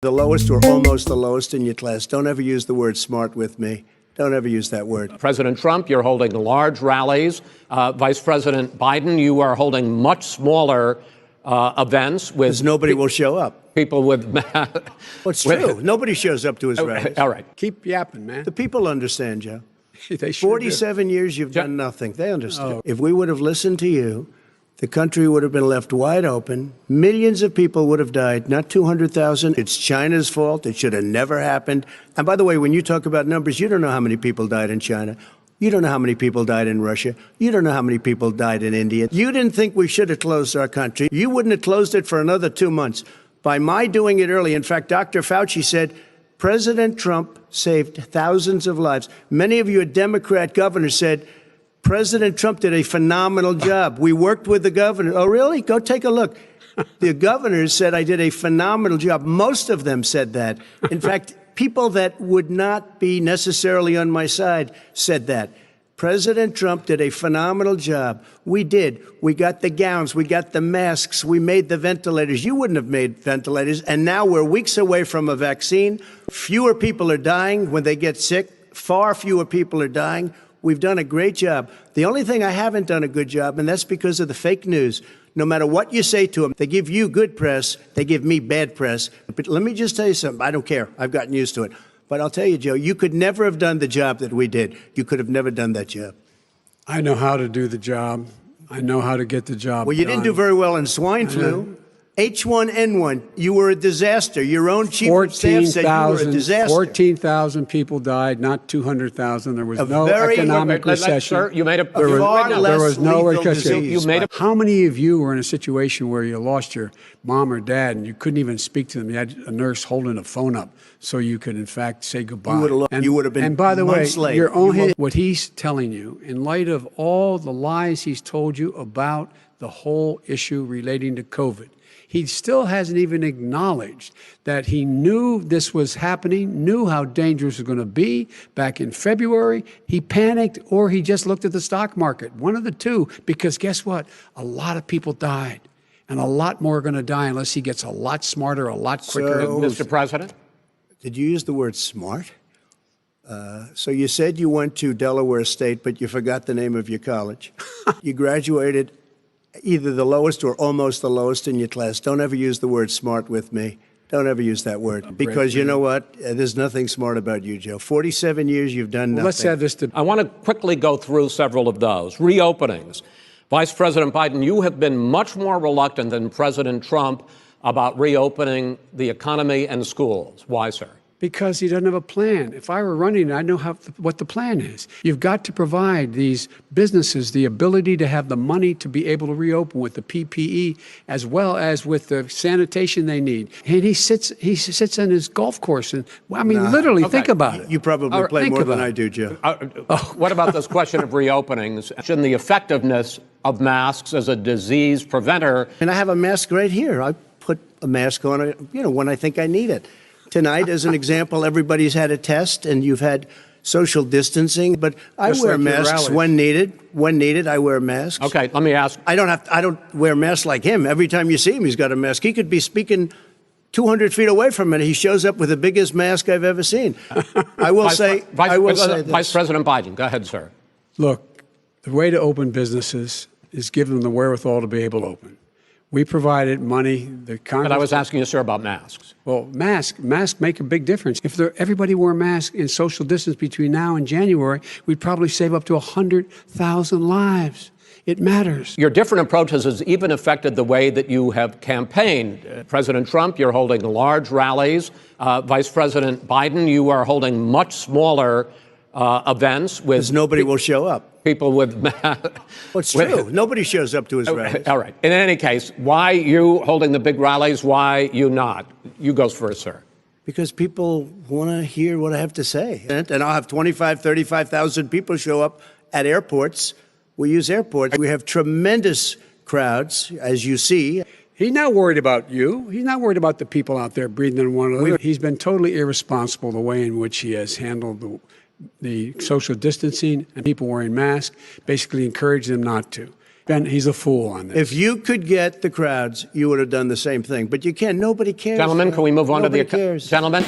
The lowest or almost the lowest in your class. Don't ever use the word smart with me. Don't ever use that word. President Trump, you're holding large rallies. Vice President Biden, you are holding much smaller events with... Because nobody will show up. People with... Well, it's true. Nobody shows up to his rallies. All right. Keep yapping, man. The people understand, Joe. They sure 47 years you've done nothing. They understand. If we would have listened to you, the country would have been left wide open. Millions of people would have died, not 200,000. It's China's fault. It should have never happened. And by the way, when you talk about numbers, you don't know how many people died in China. You don't know how many people died in Russia. You don't know how many people died in India. You didn't think we should have closed our country. You wouldn't have closed it for another 2 months. By my doing it early, in fact, Dr. Fauci said, President Trump saved thousands of lives. Many of you Democrat governors said, President Trump did a phenomenal job. We worked with the governor. Oh, really? Go take a look. The governors said I did a phenomenal job. Most of them said that. In fact, people that would not be necessarily on my side said that. President Trump did a phenomenal job. We did. We got the gowns. We got the masks. We made the ventilators. You wouldn't have made ventilators. And now we're weeks away from a vaccine. Fewer people are dying when they get sick. Far fewer people are dying. We've done a great job. The only thing I haven't done a good job, and that's because of the fake news. No matter what you say to them, they give you good press, they give me bad press. But let me just tell you something. I don't care. I've gotten used to it. But I'll tell you, Joe, you could never have done the job that we did. You could have never done that job. I know how to do the job. I know how to get the job Well, you didn't do very well in swine flu. H1N1, you were a disaster. Your own chief of staff said you were a disaster. 14,000 people died, not 200,000. There was no economic recession. Sir, you made a... There was no recession. You made How many of you were in a situation where you lost your mom or dad and you couldn't even speak to them? You had a nurse holding a phone up so you could, in fact, say goodbye. You would have been. And by the way, late. what he's telling you, in light of all the lies he's told you about the whole issue relating to COVID, he still hasn't even acknowledged that he knew this was happening, knew how dangerous it was going to be back in February. He panicked, or he just looked at the stock market. One of the two, because guess what? A lot of people died, and a lot more are going to die unless he gets a lot smarter, a lot quicker. Mr. President? Did you use the word smart? So you said you went to Delaware State, but you forgot the name of your college. You graduated either the lowest or almost the lowest in your class. Don't ever use the word smart with me. Don't ever use that word. Because you know what? There's nothing smart about you, Joe. 47 years, you've done nothing. Let's have this debate. I want to quickly go through several of those. Reopenings. Vice President Biden, you have been much more reluctant than President Trump about reopening the economy and schools. Why, sir? Because he doesn't have a plan. If I were running, I know what the plan is. You've got to provide these businesses the ability to have the money to be able to reopen with the PPE as well as with the sanitation they need. And he sits on his golf course and, literally, think about it. You probably play more than I do, Joe. What about this question of reopenings and the effectiveness of masks as a disease preventer? And I have a mask right here. I put a mask on, when I think I need it. Tonight, as an example, everybody's had a test and you've had social distancing, but I wear masks when needed. When needed, I wear masks. Okay, let me ask. I don't wear masks like him. Every time you see him, he's got a mask. He could be speaking 200 feet away from it. He shows up with the biggest mask I've ever seen. I will say this. Vice President Biden, go ahead, sir. Look, the way to open businesses is give them the wherewithal to be able to open. We provided money. But I was asking you, sir, about masks. Well, masks make a big difference. If everybody wore masks in social distance between now and January, we'd probably save up to 100,000 lives. It matters. Your different approaches has even affected the way that you have campaigned. President Trump, you're holding large rallies. Vice President Biden, you are holding much smaller events with... Because nobody will show up. People with... Well, it's true. Nobody shows up to his rallies. All right. In any case, why you holding the big rallies? Why you not? You go first, sir. Because people want to hear what I have to say. And I'll have 25, 35,000 people show up at airports. We use airports. We have tremendous crowds, as you see. He's not worried about you. He's not worried about the people out there breathing in one another. He's been totally irresponsible the way in which he has handled the social distancing and people wearing masks, basically encourage them not to. Ben, he's a fool on this. If you could get the crowds, you would have done the same thing. But you can't. Nobody cares. Gentlemen, can we move on Nobody to the cares. gentlemen?